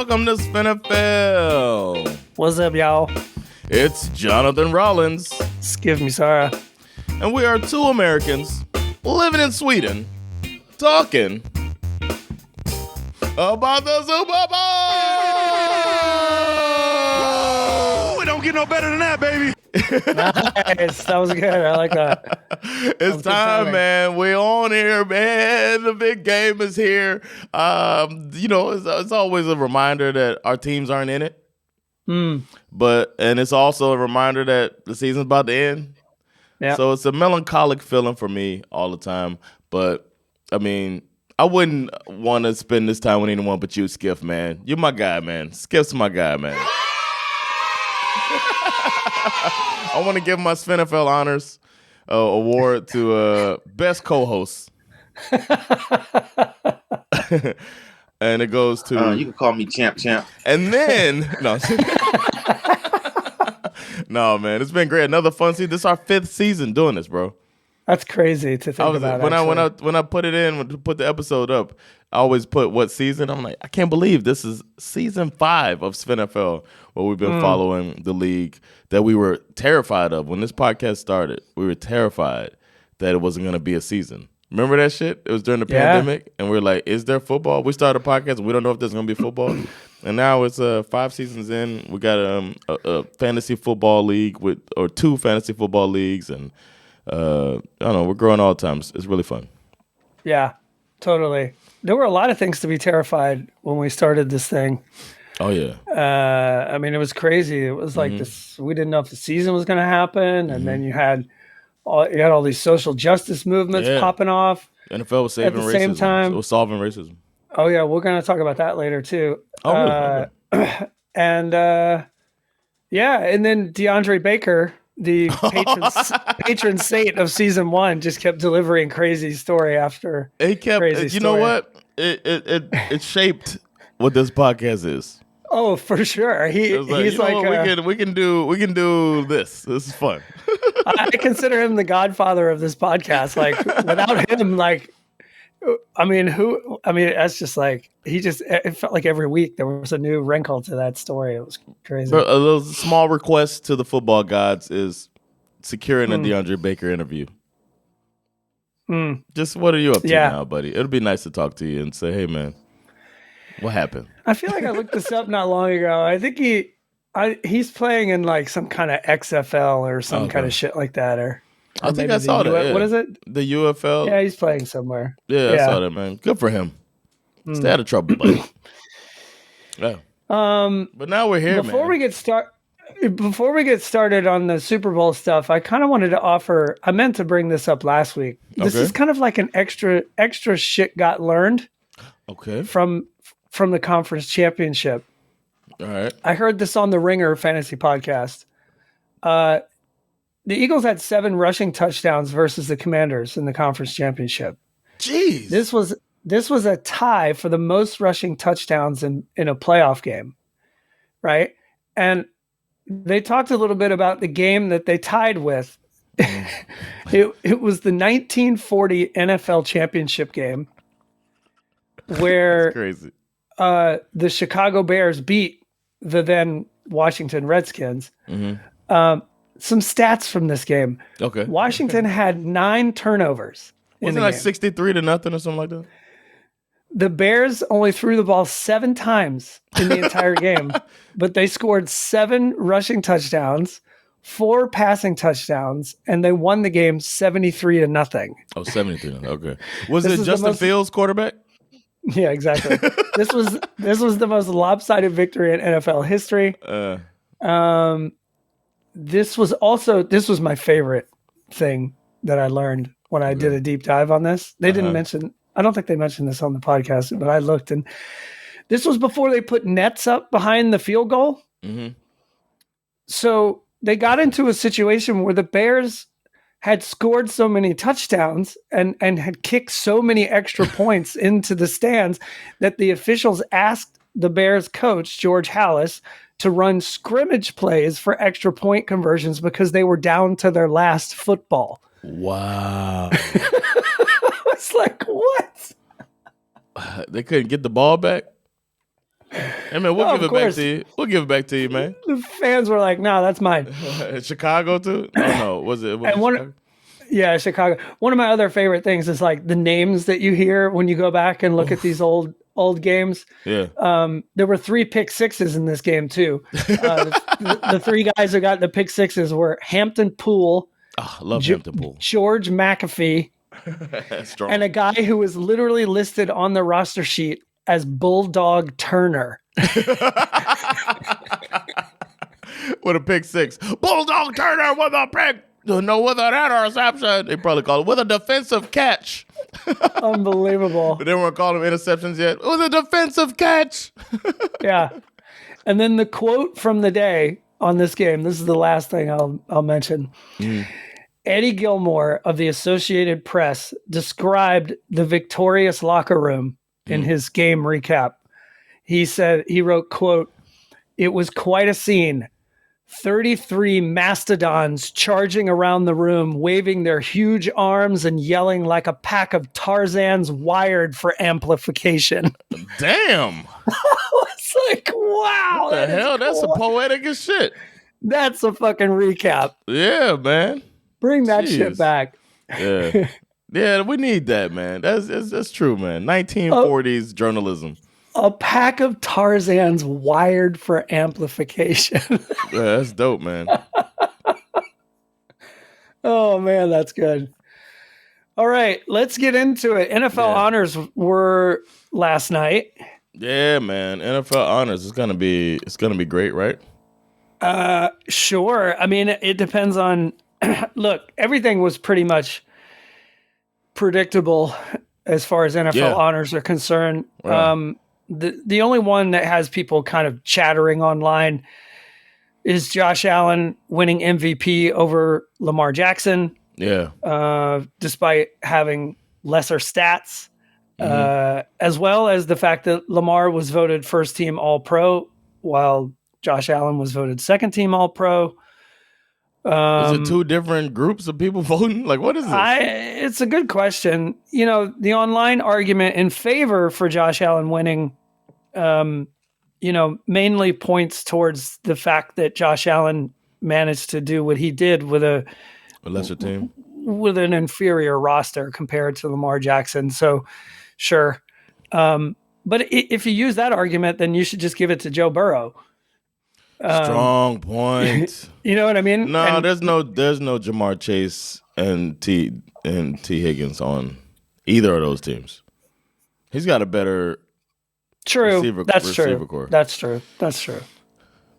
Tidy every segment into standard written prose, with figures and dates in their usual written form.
Welcome to SveNFL. What's up, y'all? It's Jonathan Rollins. Give me Sarah. And we are two Americans living in Sweden talking about the Super Bowl. We don't get no better than that, baby. Nice. That was good. I like that. It's time, man. We're on here, man. The big game is here. It's always a reminder that our teams aren't in it. And it's also a reminder that the season's about to end. Yeah. So it's a melancholic feeling for me all the time. But I mean, I wouldn't want to spend this time with anyone but you, Schif, man. You're my guy, man. Skif's my guy, man. I want to give my SveNFL Honors award to best co-host. And it goes to... you can call me Champ. And then... No, man. It's been great. Another fun season. This is our 5th season doing this, bro. That's crazy to think about. When I put it in, to put the episode up, I always put what season. I'm like, I can't believe this is season 5 of SveNFL, where we've been following the league that we were terrified of. When this podcast started, we were terrified that it wasn't going to be a season. Remember that shit? It was during the pandemic, and we were like, is there football? We started a podcast, and we don't know if there's going to be football. And now it's 5 seasons in. We got a fantasy football league or 2 fantasy football leagues, and I don't know. We're growing all the time. It's really fun. Yeah, totally. There were a lot of things to be terrified when we started this thing. Oh yeah. I mean, it was crazy. It was like this. We didn't know if the season was going to happen, and then you had all these social justice movements popping off. The NFL was saving racism. At the same time, it was solving racism. Oh yeah, we're going to talk about that later too. Oh, and and then DeAndre Baker, the patron saint of season 1, just kept delivering crazy story after crazy story. Know what? It shaped what this podcast is. Oh, for sure. He's like we can do this. This is fun. I consider him the godfather of this podcast. Like without him, that's just like it felt like every week there was a new wrinkle to that story. It was crazy. But a little small request to the football gods is securing a DeAndre Baker interview. Just what are you up to now, buddy? It'll be nice to talk to you and say, hey, man, what happened? I feel like I looked this up not long ago. I think he's playing in like some kind of XFL or some kind of shit like that. Or I think I saw that. Yeah. What is it? The UFL. Yeah, he's playing somewhere. Yeah, I saw that, man. Good for him. Stay out of trouble, buddy. Yeah. But now we're here, Before we get started on the Super Bowl stuff, I kind of wanted to offer. I meant to bring this up last week. This is kind of like an extra shit got learned. Okay. From the conference championship. All right. I heard this on the Ringer fantasy podcast. The Eagles had 7 rushing touchdowns versus the Commanders in the conference championship. Jeez. This was a tie for the most rushing touchdowns in a playoff game. Right? And they talked a little bit about the game that they tied with. It was the 1940 NFL championship game where crazy. The Chicago Bears beat the then Washington Redskins. Some stats from this game. Okay. Washington had 9 turnovers. Wasn't it like 63-0 or something like that? The Bears only threw the ball 7 times in the entire game, but they scored 7 rushing touchdowns, 4 passing touchdowns, and they won the game 73-0. Oh, 73-0. Okay. Was it Justin Fields quarterback? Yeah, exactly. This was the most lopsided victory in NFL history. This was my favorite thing that I learned when I did a deep dive on this. They didn't mention. I don't think they mentioned this on the podcast, but I looked, and this was before they put nets up behind the field goal. So they got into a situation where the Bears had scored so many touchdowns and had kicked so many extra points into the stands that the officials asked the Bears coach, George Halas, to run scrimmage plays for extra point conversions because they were down to their last football. Wow. It's like, what? They couldn't get the ball back? Hey man, we'll give it back to you. We'll give it back to you, man. The fans were like, "No, that's mine." Chicago too? Oh no, was it Chicago? Yeah, Chicago. One of my other favorite things is like the names that you hear when you go back and look at these old games. Yeah. There were 3 pick sixes in this game too. The 3 guys who got the pick sixes were Hampton Poole. Oh, I love Hampton Poole. George McAfee. Strong. And a guy who was literally listed on the roster sheet as Bulldog Turner. With a pick 6. Bulldog Turner with a pick. No, with an interception. They probably call it with a defensive catch. Unbelievable. But they weren't calling them interceptions yet. With a defensive catch. Yeah. And then the quote from the day on this game, this is the last thing I'll mention. Eddie Gilmore of the Associated Press described the victorious locker room in his game recap. He said, he wrote, quote, "It was quite a scene. 33 mastodons charging around the room, waving their huge arms and yelling like a pack of Tarzans wired for amplification." Damn. It's like, wow. What the hell? That's a poetic as shit. That's a fucking recap. Yeah, man. Bring that shit back. Yeah. Yeah, we need that, man. That's true, man. 1940s journalism. A pack of Tarzans wired for amplification. Yeah, that's dope, man. Oh, man, that's good. All right, let's get into it. NFL honors were last night. Yeah, man. NFL honors. It's gonna be great, right? Sure. I mean, it depends on. Look, everything was pretty much predictable as far as NFL honors are concerned. Right. The only one that has people kind of chattering online is Josh Allen winning MVP over Lamar Jackson. Yeah. Despite having lesser stats, as well as the fact that Lamar was voted first team All-Pro while Josh Allen was voted second team All-Pro. Is it 2 different groups of people voting? Like, what is this? It's a good question. You know, the online argument in favor for Josh Allen winning, mainly points towards the fact that Josh Allen managed to do what he did with a lesser team, with an inferior roster compared to Lamar Jackson. So, sure. But if you use that argument, then you should just give it to Joe Burrow. Strong point. You know what I mean? No, there's no Jamar Chase and T Higgins on either of those teams. He's got a better receiver core. That's true.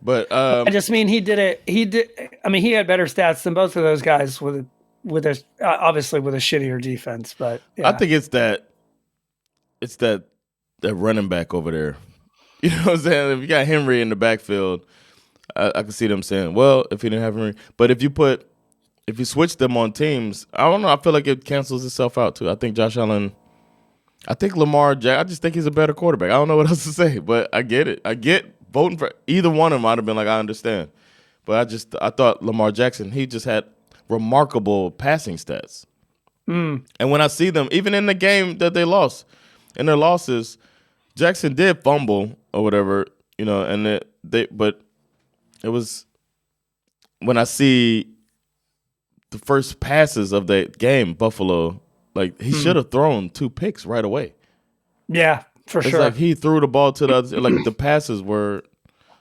But I just mean he did it. I mean, he had better stats than both of those guys with obviously with a shittier defense. But yeah. I think it's that running back over there. You know what I'm saying? If you got Henry in the backfield, I can see them saying, well, if he didn't have Henry. But if you switch them on teams, I don't know. I feel like it cancels itself out too. I think Josh Allen, I think Lamar Jack, I just think he's a better quarterback. I don't know what else to say, but I get it. I get voting for either one of them. I'd have been like, I understand. But I thought Lamar Jackson, he just had remarkable passing stats. And when I see them, even in the game that they lost, in their losses, Jackson did fumble or whatever, and but it was when I see the first passes of that game, Buffalo, like he should have thrown 2 picks right away. Yeah, for sure. It's like he threw the ball to the other, like the passes were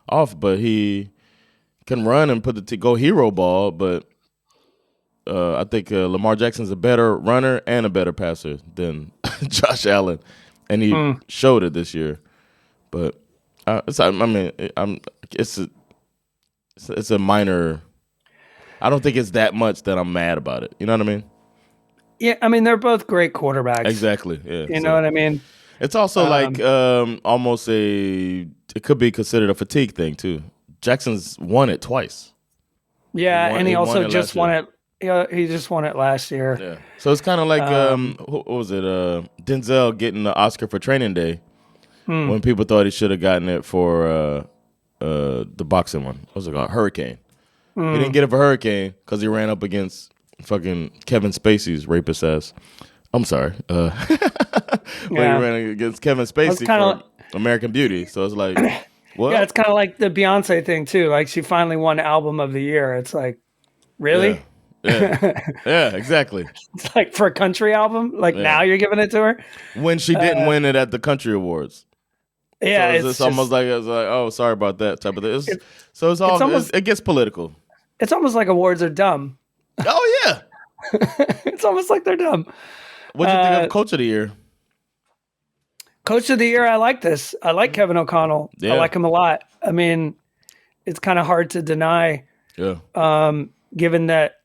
off, but he can run and put the go hero ball. But I think Lamar Jackson's a better runner and a better passer than Josh Allen, and he showed it this year. But it's a minor. I don't think it's that much that I'm mad about it. You know what I mean? Yeah, I mean they're both great quarterbacks. Exactly. Yeah. You know what I mean? It's also like almost it could be considered a fatigue thing too. Jackson's won it twice. Yeah, and he also just won it. He just won it last year. Yeah. So it's kind of like what was it? Denzel getting the Oscar for Training Day when people thought he should have gotten it for the boxing one. What was it called? Hurricane. He didn't get it for Hurricane because he ran up against fucking Kevin Spacey's rapist ass. I'm sorry. When he ran against Kevin Spacey American Beauty. So it's like, what? Yeah, it's kind of like the Beyonce thing too. Like she finally won Album of the Year. It's like, really? Yeah, exactly. It's like for a country album. Like now you're giving it to her when she didn't win it at the country awards. Yeah, so it's almost like oh, sorry about that type of thing. It gets political. It's almost like awards are dumb. Oh yeah, it's almost like they're dumb. What do you think of Coach of the Year? Coach of the Year, I like this. I like Kevin O'Connell. I like him a lot. I mean, it's kind of hard to deny. Yeah. Given that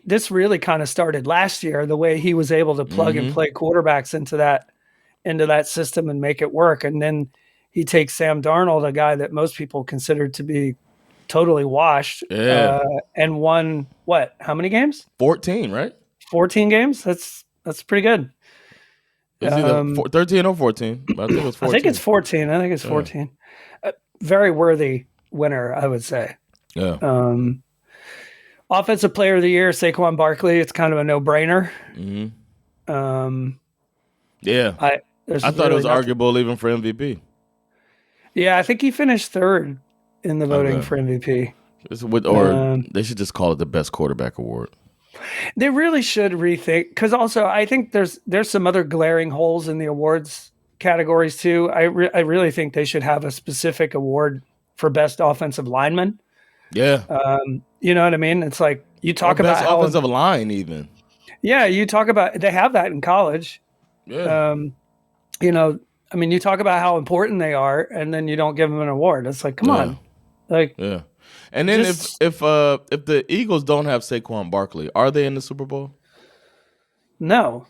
this really kind of started last year, the way he was able to plug and play quarterbacks into that system and make it work. And then he takes Sam Darnold, a guy that most people consider to be totally washed, and won what? How many games? 14, right? 14 games. That's pretty good. It's either 13 or 14. But I think it was 14. I think it's 14. Very worthy winner, I would say. Yeah. Offensive Player of the Year, Saquon Barkley. It's kind of a no-brainer. Yeah. I thought it was arguable even for MVP. Yeah, I think he finished third in the voting for MVP. They should just call it the Best Quarterback Award. They really should rethink, because also I think there's some other glaring holes in the awards categories too. I really think they should have a specific award for Best Offensive Lineman. Yeah. You know what I mean? It's like you talk about Best Offensive Line even. Yeah, you talk about, they have that in college. Yeah. I mean, you talk about how important they are, and then you don't give them an award. It's like, come on. Like, yeah. And then if the Eagles don't have Saquon Barkley, are they in the Super Bowl? No.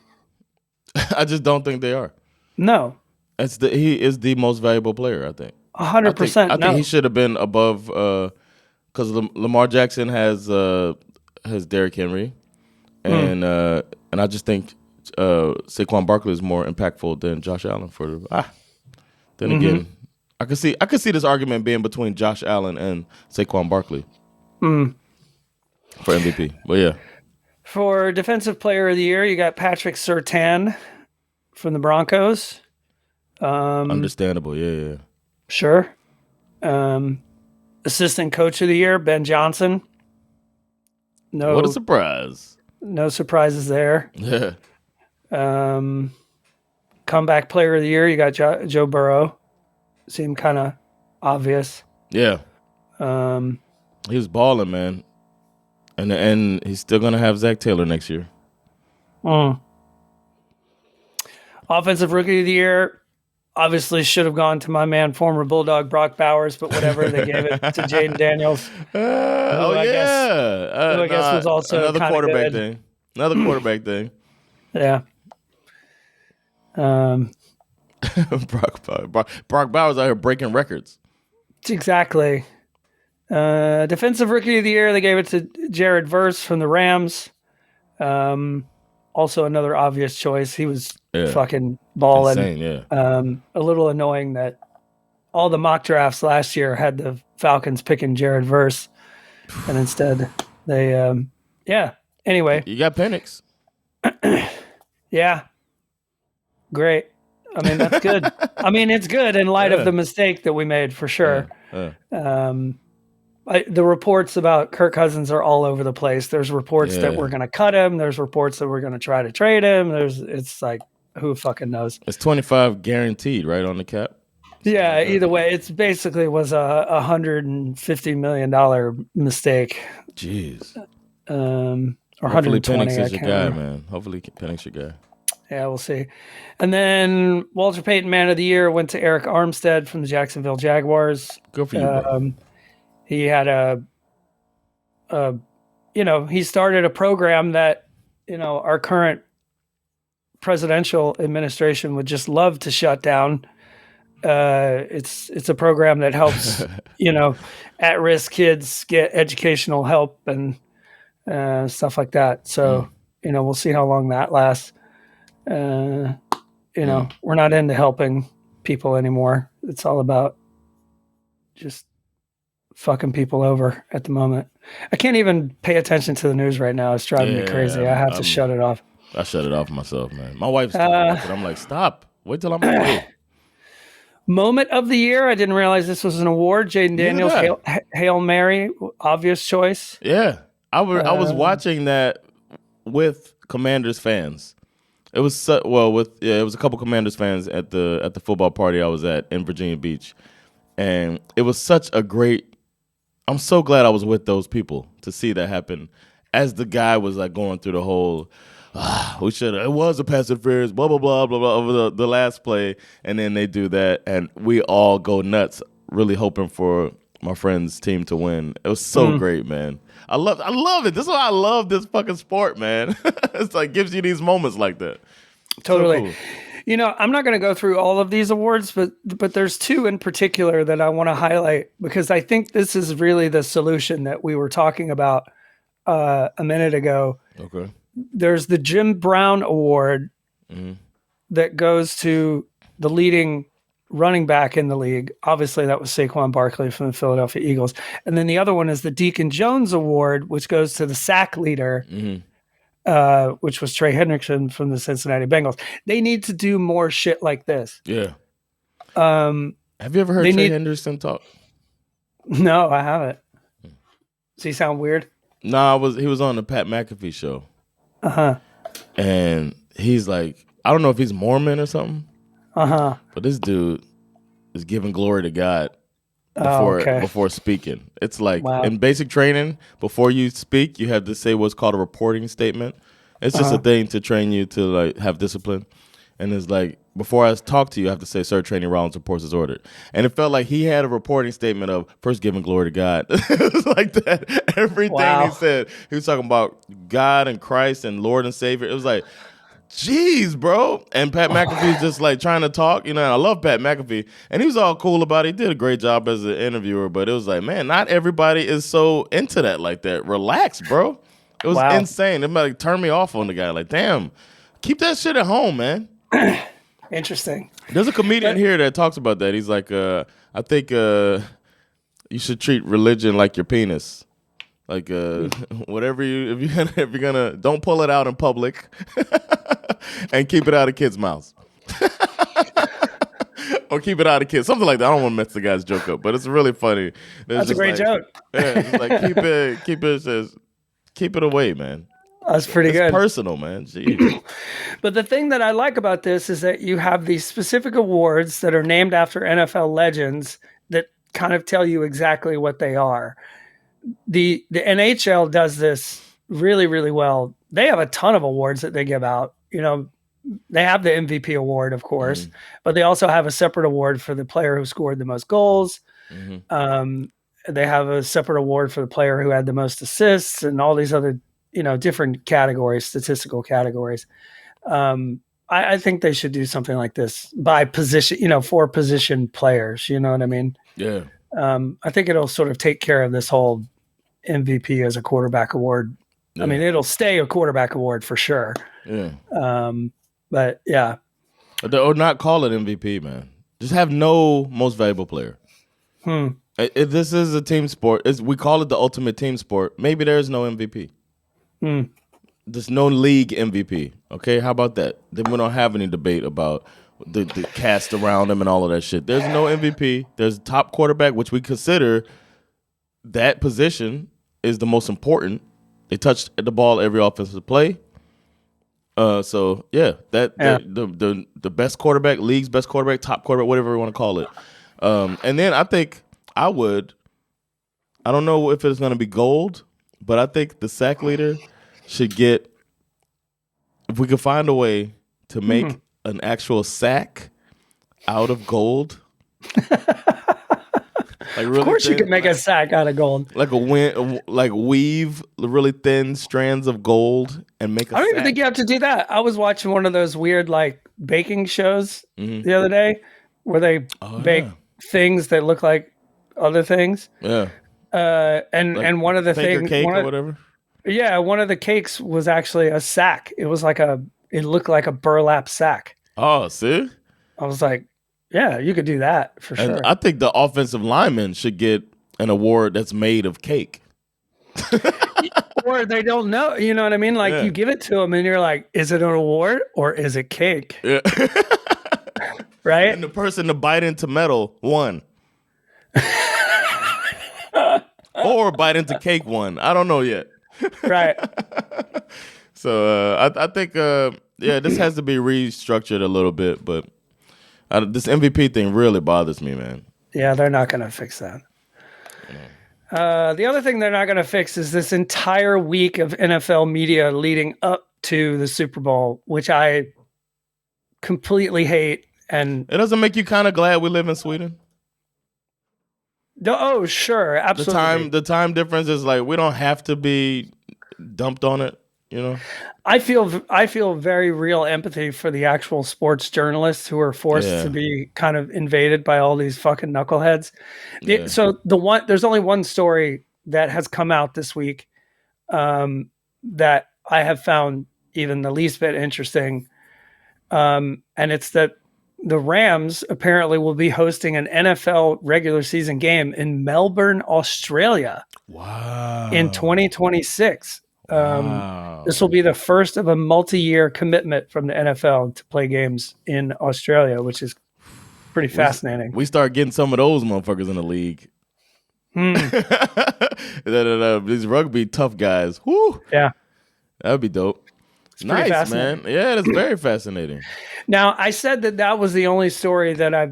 I just don't think they are. No. He is the most valuable player, I think. 100%. I think he should have been above, because Lamar Jackson has Derrick Henry, and I just think Saquon Barkley is more impactful than Josh Allen. Then again, I could see this argument being between Josh Allen and Saquon Barkley for MVP. But yeah, for Defensive Player of the Year, you got Patrick Surtain from the Broncos. Understandable, yeah. Sure. Assistant Coach of the Year, Ben Johnson. No, what a surprise! No surprises there. Yeah. Comeback Player of the Year, you got Joe Burrow. Seemed kind of obvious. Yeah. He was balling, man. And he's still going to have Zach Taylor next year. Offensive Rookie of the Year, obviously should have gone to my man, former Bulldog Brock Bowers, but whatever, they gave it to Jaden Daniels. Who I guess was also another quarterback good. thing. Another quarterback thing. Yeah. Brock Bowers out here breaking records. Exactly. Defensive Rookie of the Year, they gave it to Jared Verse from the Rams. Also another obvious choice. He was fucking balling. Insane, yeah. A little annoying that all the mock drafts last year had the Falcons picking Jared Verse, and instead they, Anyway. You got Penix. Yeah. Great. I mean, that's good. I mean, it's good in light of the mistake that we made, for sure. The reports about Kirk Cousins are all over the place. There's reports that we're going to cut him. There's reports that we're going to try to trade him. It's like, who fucking knows? It's 25 guaranteed, right, on the cap? Yeah, either way, it's basically was a $150 million mistake. Jeez. Or hopefully 120. Penix is your guy, man. Hopefully Penix your guy. Yeah, we'll see. And then Walter Payton Man of the Year went to Eric Armstead from the Jacksonville Jaguars. Good for you, bro. He had he started a program that, our current presidential administration would just love to shut down. It's a program that helps, at-risk kids get educational help and stuff like that. So, we'll see how long that lasts. We're not into helping people anymore. It's all about just fucking people over at the moment. I can't even pay attention to the news right now. It's driving me crazy. I have to shut it off. I shut it off myself, man. My wife's still watching. I'm like, stop. Wait till I'm away. Moment of the year. I didn't realize this was an award. Jaden Daniels, Hail Mary, obvious choice. Yeah, I was watching that with Commanders fans. It was it was a couple Commanders fans at the football party I was at in Virginia Beach, and it was such a great. I'm so glad I was with those people to see that happen. As the guy was like going through the whole, it was a pass interference, blah blah blah blah blah over the last play, and then they do that, and we all go nuts, really hoping for my friend's team to win. It was so great, man. I love it. This is why I love this fucking sport, man. It's like gives you these moments like that. Totally. So cool. You know, I'm not going to go through all of these awards, but there's two in particular that I want to highlight because I think this is really the solution that we were talking about a minute ago. Okay. There's the Jim Brown Award that goes to the leading running back in the league. Obviously, that was Saquon Barkley from the Philadelphia Eagles. And then the other one is the Deacon Jones Award, which goes to the sack leader, which was Trey Hendrickson from the Cincinnati Bengals. They need to do more shit like this. Yeah. Have you ever heard Trey Hendrickson talk? No, I haven't. Does he sound weird? No, he was on the Pat McAfee show. And he's like, I don't know if he's Mormon or something. But this dude is giving glory to God before speaking. It's like in basic training, before you speak, you have to say what's called a reporting statement. It's just a thing to train you to like have discipline. And it's like, before I talk to you, I have to say, Sir, Training Rollins reports as ordered. And it felt like he had a reporting statement of first giving glory to God. It was like that. Everything he said, he was talking about God and Christ and Lord and Savior. It was like, jeez, bro. And Pat McAfee's just like trying to talk, and I love Pat McAfee. And he was all cool about it. He did a great job as an interviewer, but it was like, man, not everybody is so into that like that. Relax, bro. It was insane. It like turned me off on the guy. Like, damn, keep that shit at home, man. Interesting. There's a comedian here that talks about that. He's like, I think you should treat religion like your penis. Like whatever if you're gonna don't pull it out in public and keep it out of kids' mouths. Or keep it out of kids. Something like that. I don't want to mess the guy's joke up, but it's really funny. That's a great joke. Yeah, it's like keep it away, man. That's pretty good. It's personal, man. Jeez. But the thing that I like about this is that you have these specific awards that are named after NFL legends that kind of tell you exactly what they are. The NHL does this really, really well. They have a ton of awards that they give out. They have the MVP award, of course, but they also have a separate award for the player who scored the most goals. They have a separate award for the player who had the most assists and all these other, different categories, statistical categories. I think they should do something like this by position, for position players. You know what I mean? Yeah. I think it'll sort of take care of this whole MVP as a quarterback award. Yeah. I mean, it'll stay a quarterback award for sure. Yeah. But yeah. Or not call it MVP, man. Just have no most valuable player. If this is a team sport, we call it the ultimate team sport. Maybe there is no MVP. There's no league MVP. Okay, how about that? Then we don't have any debate about the cast around him and all of that shit. There's no MVP. There's top quarterback, which we consider that position is the most important. They touch the ball every offensive play. So yeah, the best quarterback, league's best quarterback, top quarterback, whatever you want to call it. And then I think I don't know if it's going to be gold, but I think the sack leader should get, if we could find a way to make an actual sack out of gold. Like really of course, thin, you can make a sack out of gold. Like weave really thin strands of gold and make a sack. I don't even think you have to do that. I was watching one of those weird like baking shows the other day where they bake things that look like other things. Yeah. And one of the things, cake or whatever. Yeah, one of the cakes was actually a sack. It was it looked like a burlap sack. Oh, see? I was like, yeah, you could do that for sure. And I think the offensive lineman should get an award that's made of cake. Or they don't know, you know what I mean? Like you give it to them and you're like, is it an award or is it cake? Yeah. right? And the person to bite into metal won. Or bite into cake won. I don't know yet. Right. So I think, this has to be restructured a little bit. But this MVP thing really bothers me, man. Yeah, they're not going to fix that. The other thing they're not going to fix is this entire week of NFL media leading up to the Super Bowl, which I completely hate. And it doesn't make you kind of glad we live in Sweden? Oh, sure, absolutely. The time difference is like we don't have to be dumped on it, you know. I feel very real empathy for the actual sports journalists who are forced to be kind of invaded by all these fucking knuckleheads. Yeah. So there's only one story that has come out this week that I have found even the least bit interesting, and it's that the Rams apparently will be hosting an NFL regular season game in Melbourne, Australia. Wow. In 2026. This will be the first of a multi-year commitment from the NFL to play games in Australia, which is pretty fascinating. We start getting some of those motherfuckers in the league. These rugby tough guys. Whoo. Yeah. That would be dope. Nice, man. Yeah, that's very fascinating. Now, I said that was the only story that I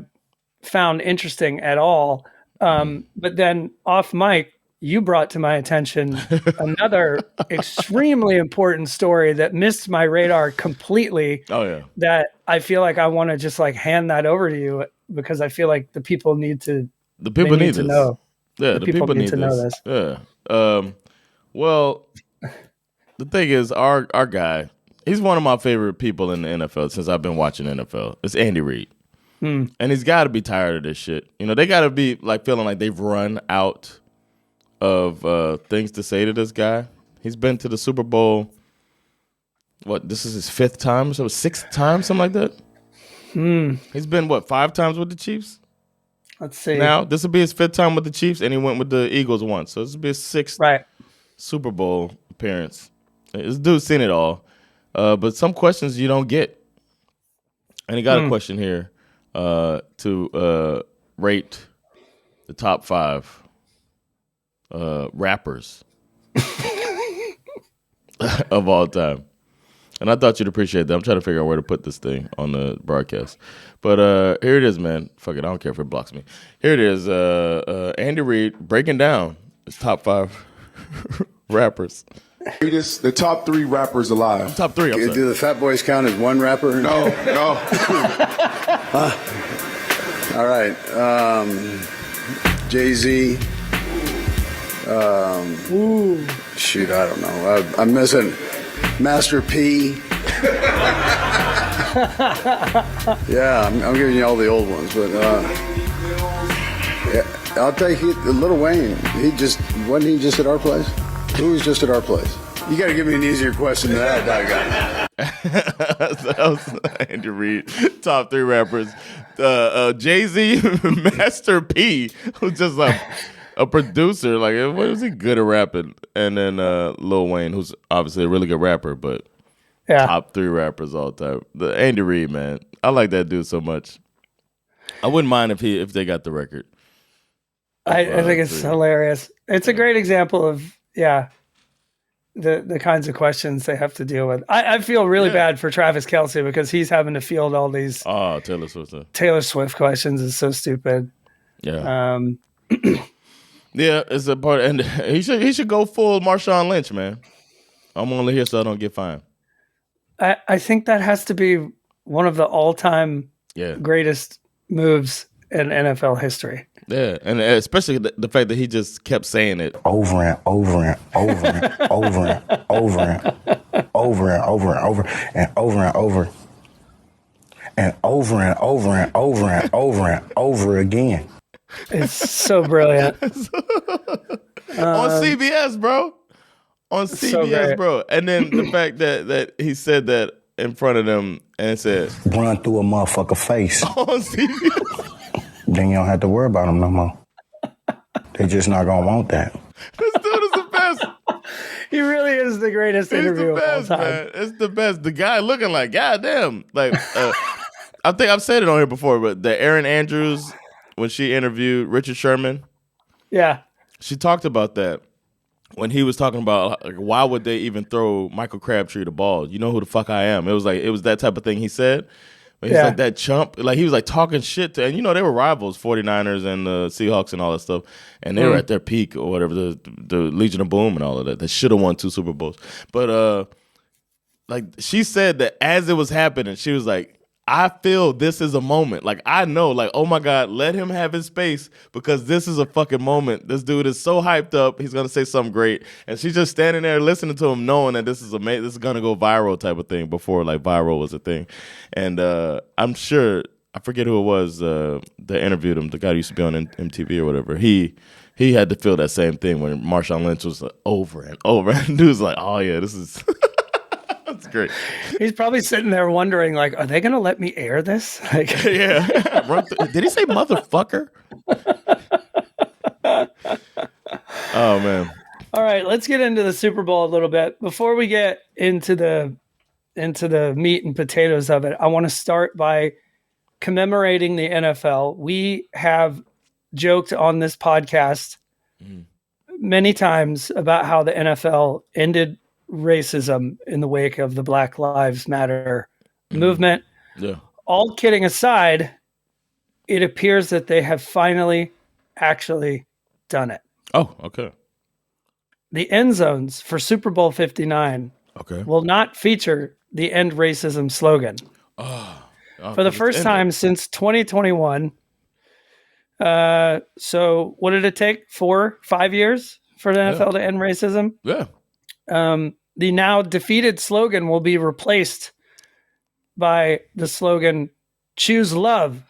found interesting at all. But then off mic, you brought to my attention another extremely important story that missed my radar completely. Oh, yeah. That I feel like I want to just like hand that over to you because I feel like the people need to. The people need to know. Yeah, the people need to know this. Yeah. Well, the thing is, our guy, he's one of my favorite people in the NFL since I've been watching NFL. It's Andy Reid. And he's got to be tired of this shit. You know, they got to be like feeling like they've run out of things to say to this guy. He's been to the Super Bowl. What? This is his 5th time, so 6th time, something like that. He's been 5 times with the Chiefs. Let's see. Now this will be his 5th time with the Chiefs, and he went with the Eagles once, so this will be his 6th Super Bowl appearance. This dude's seen it all, but some questions you don't get. And he got a question here to rate the top 5 rappers of all time. And I thought you'd appreciate that. I'm trying to figure out where to put this thing on the broadcast. But here it is, man. Fuck it. I don't care if it blocks me. Here it is. Andy Reid breaking down his top 5 rappers. The top 3 rappers alive. Top 3. I'm sorry. Do the Fat Boys count as one rapper? No. All right. Jay-Z. Shoot, I don't know. I'm missing Master P. Yeah, I'm giving you all the old ones, but yeah, I'll take it. Lil Wayne. Wasn't he just at our place? Who was just at our place? You got to give me an easier question than that, So that was Andy Reid. Top 3 rappers. Jay-Z, Master P, who's just like a producer. Like, what is he good at rapping? And then Lil Wayne, who's obviously a really good rapper, but top 3 rappers all time. The Andy Reid, man. I like that dude so much. I wouldn't mind if they got the record. I think it's hilarious. It's a great example of the kinds of questions they have to deal with. I feel really bad for Travis Kelce because he's having to field all these Taylor Swift questions. Is so stupid. Yeah. Yeah, it's a part, and he should go full Marshawn Lynch, man. I'm only here so I don't get fined. I think that has to be one of the all-time greatest moves in NFL history. Yeah, and especially the fact that he just kept saying it over and over and over and over and over and over and over and over and over and over and over and over and over and over and over again. It's so brilliant. On CBS, bro. On CBS, bro. And then the fact that he said that in front of them and said, run through a motherfucker face. On CBS. Then you don't have to worry about them no more. They just not gonna want that. This dude is the best. He really is the greatest interview of all time. Man. It's the best. The guy looking like, goddamn. Like, I think I've said it on here before, but the Erin Andrews, when she interviewed Richard Sherman, Yeah. she talked about that when he was talking about like, why would they even throw Michael Crabtree the ball? You know who the fuck I am. It was that type of thing he said. But he's like that chump. Like he was like talking shit to, and you know they were rivals, 49ers and the Seahawks and all that stuff. And they were at their peak or whatever, the Legion of Boom and all of that. They should have won 2 Super Bowls. But like she said that as it was happening, she was like, I feel this is a moment. Like, I know, like, oh my God, let him have his space because this is a fucking moment. This dude is so hyped up. He's going to say something great. And she's just standing there listening to him, knowing that this is amazing. This is going to go viral type of thing before, like, viral was a thing. And I'm sure, I forget who it was that interviewed him, the guy who used to be on MTV or whatever. He had to feel that same thing when Marshawn Lynch was like, over and over. And dude's like, oh, yeah, this is... That's great. He's probably sitting there wondering, like, are they going to let me air this? Like, yeah. Did he say motherfucker? Oh, man. All right, let's get into the Super Bowl a little bit. Before we get into the meat and potatoes of it, I want to start by commemorating the NFL. We have joked on this podcast many times about how the NFL ended racism in the wake of the Black Lives Matter movement. Yeah. All kidding aside, it appears that they have finally actually done it. Oh, okay. The end zones for Super Bowl 59 will not feature the End Racism slogan. For the first time since 2021. So what did it take? 4-5 years for the NFL to end racism? Yeah. The now defeated slogan will be replaced by the slogan "Choose Love."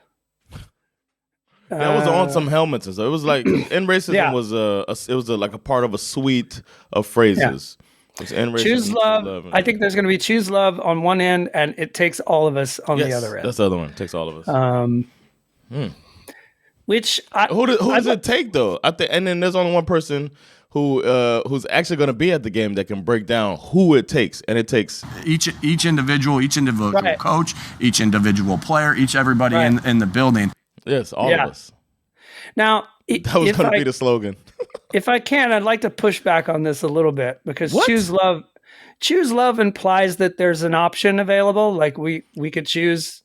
That was on some helmets and stuff. It was like end racism was like a part of a suite of phrases. It's end racism, choose love. I think there's going to be "Choose Love" on one end, and "It Takes All of Us" on the other end. That's the other one. It takes all of us. Which who does it take though? And then there's only one person who's actually going to be at the game that can break down who it takes, and it takes each individual coach, each individual player, everybody in the building. Yes, all of us. Now that was going to be the slogan. If I can, I'd like to push back on this a little bit because choose love implies that there's an option available. Like we could choose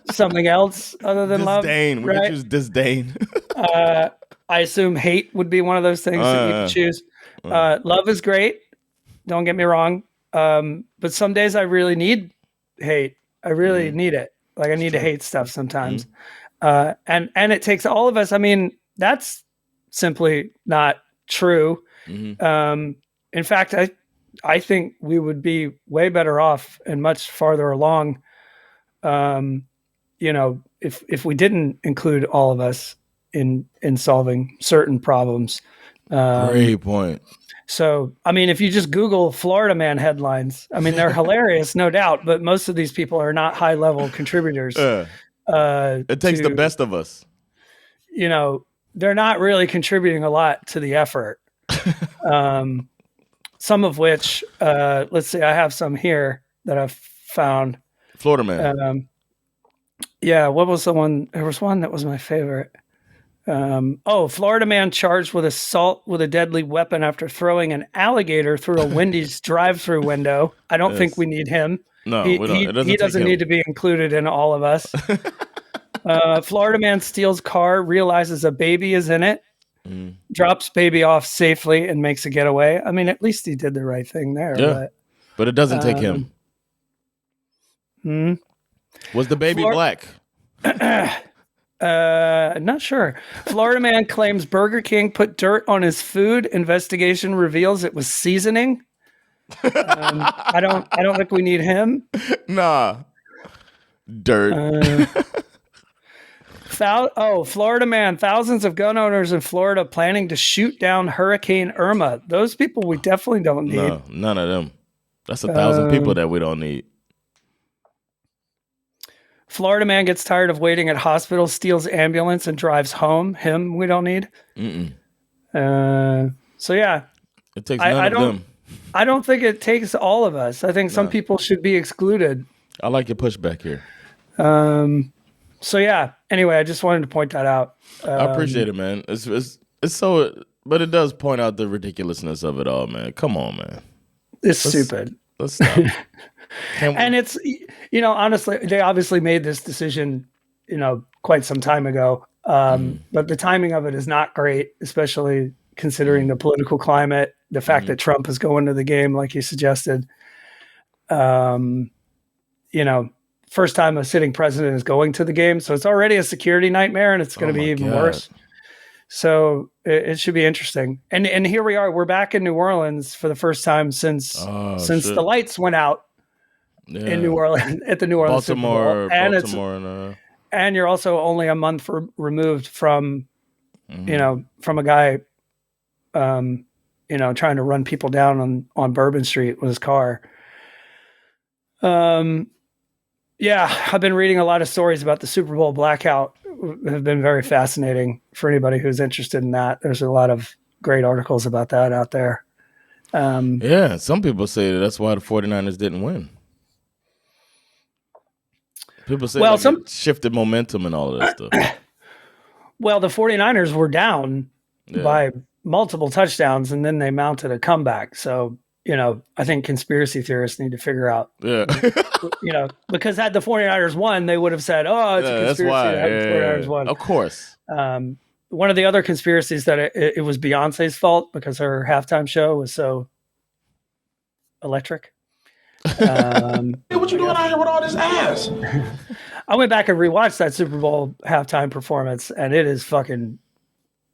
something else other than disdain. Love. We could choose disdain. I assume hate would be one of those things that you could choose. Love is great. Don't get me wrong. But some days I really need hate. I really need it. Like I need to hate stuff sometimes. And it takes all of us. I mean, that's simply not true. In fact, I think we would be way better off and much farther along, if we didn't include all of us in solving certain problems. Great point. So, I mean, if you just Google Florida man headlines, I mean, they're hilarious, no doubt, but most of these people are not high level contributors. It takes the best of us. They're not really contributing a lot to the effort. Some of which, let's see, I have some here that I've found. Florida man. What was the one? There was one that was my favorite. Florida man charged with assault with a deadly weapon after throwing an alligator through a Wendy's drive-through window. I don't think we need him. No, we don't. He doesn't need to be included in all of us. Florida man steals car, realizes a baby is in it, drops baby off safely, and makes a getaway. I mean, at least he did the right thing there. Yeah, but it doesn't take him. Was the baby black? Not sure. Florida man claims Burger King put dirt on his food. Investigation reveals it was seasoning. I don't think we need him. Nah. Dirt. Florida man. Thousands of gun owners in Florida planning to shoot down Hurricane Irma. Those people we definitely don't need. No, none of them. That's 1,000 people that we don't need. Florida man gets tired of waiting at hospital, steals ambulance, and drives home. Him, we don't need. So yeah, it takes none of them. I don't think it takes all of us. I think some people should be excluded. I like your pushback here. So yeah. Anyway, I just wanted to point that out. I appreciate it, man. It's so, but it does point out the ridiculousness of it all, man. Come on, man. It's stupid. Let's stop. And it's, honestly, they obviously made this decision, quite some time ago. But the timing of it is not great, especially considering the political climate, the fact that Trump is going to the game, like you suggested. First time a sitting president is going to the game. So it's already a security nightmare, and it's going to be even worse. So it should be interesting. And here we are. We're back in New Orleans for the first time since the lights went out in New Orleans at the New Orleans Baltimore, Super Bowl. Baltimore, and you're also only a month removed from, from a guy, trying to run people down on Bourbon Street with his car. Yeah, I've been reading a lot of stories about the Super Bowl blackout. Have been very fascinating for anybody who's interested in that. There's a lot of great articles about that out there. Yeah, some people say that's why the 49ers didn't win. People say it shifted momentum and all of that stuff. Well, the 49ers were down by multiple touchdowns, and then they mounted a comeback. So, I think conspiracy theorists need to figure out, because had the 49ers won, they would have said, oh, it's a conspiracy that the 49ers won. Of course. One of the other conspiracies that it was Beyonce's fault because her halftime show was so electric. What you doing out here with all this ass? I went back and rewatched that Super Bowl halftime performance, and it is fucking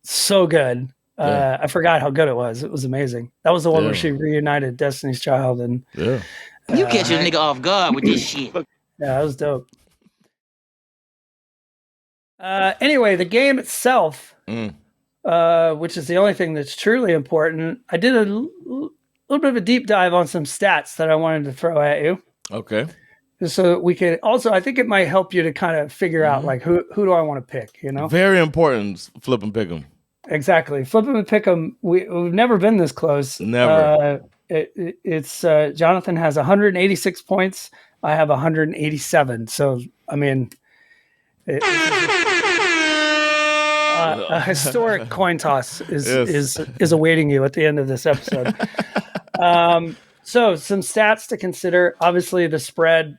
so good. I forgot how good it was. It was amazing. That was the one where she reunited Destiny's Child, and you catch a nigga off guard with this shit. Yeah, that was dope. Anyway, the game itself, which is the only thing that's truly important. I did a little bit of a deep dive on some stats that I wanted to throw at you. Okay. So we could also, I think it might help you to kind of figure out like who do I want to pick, Very important, flip and pick them. Exactly. Flip them and pick them. We've never been this close. Never. It's Jonathan has 186 points. I have 187. So, I mean, a historic coin toss is awaiting you at the end of this episode. So some stats to consider. Obviously, the spread.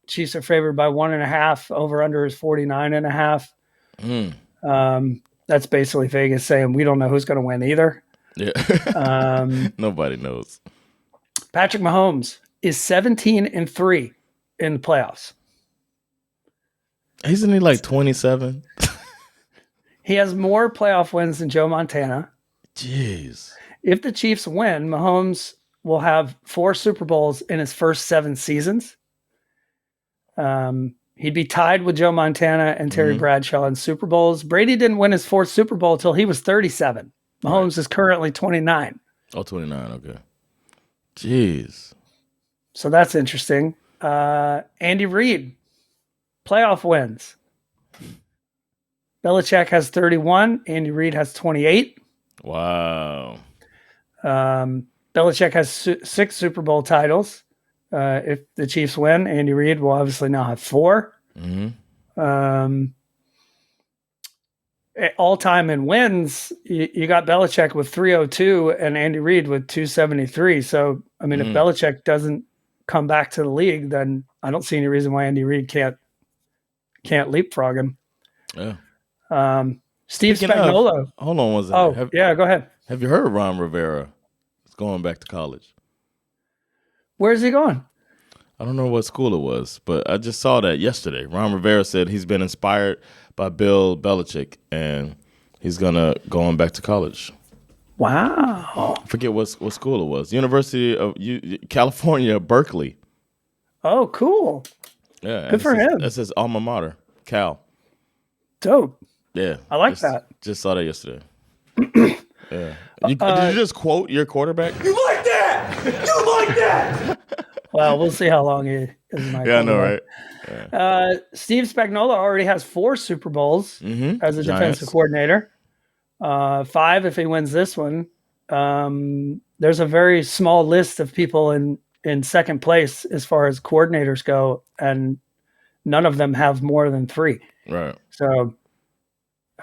Chiefs are favored by 1.5. Over under is 49.5. That's basically Vegas saying we don't know who's going to win either. Yeah. Nobody knows. Patrick Mahomes is 17-3 in the playoffs. Isn't he like 27? He has more playoff wins than Joe Montana. Jeez. If the Chiefs win, Mahomes will have 4 Super Bowls in his first 7 seasons. He'd be tied with Joe Montana and Terry Bradshaw in Super Bowls. Brady didn't win his 4th Super Bowl until he was 37. Mahomes is currently 29. Oh, 29. Okay. Jeez. So that's interesting. Andy Reid, playoff wins. Belichick has 31. Andy Reid has 28. Wow. Belichick has 6 Super Bowl titles. If the Chiefs win, Andy Reid will obviously now have 4. All time in wins, you got Belichick with 302 and Andy Reid with 273. So, I mean, if Belichick doesn't come back to the league, then I don't see any reason why Andy Reid can't leapfrog him. Yeah. Steve Spagnuolo. Hold on one second. Go ahead. Have you heard Ron Rivera is going back to college? Where's he going? I don't know what school it was, but I just saw that yesterday. Ron Rivera said he's been inspired by Bill Belichick, and he's going back to college. Wow. I forget what school it was. University of California, Berkeley. Oh, cool. Yeah. Good for him. That's his alma mater, Cal. Dope. Yeah. I like that. Just saw that yesterday. Yeah. Did you just quote your quarterback? You like that? You like that? Well, we'll see how long he is. Yeah, I know, right? Yeah. Steve Spagnuolo already has 4 Super Bowls as a defensive coordinator. 5 if he wins this one. There's a very small list of people in second place as far as coordinators go, and none of them have more than 3. Right. So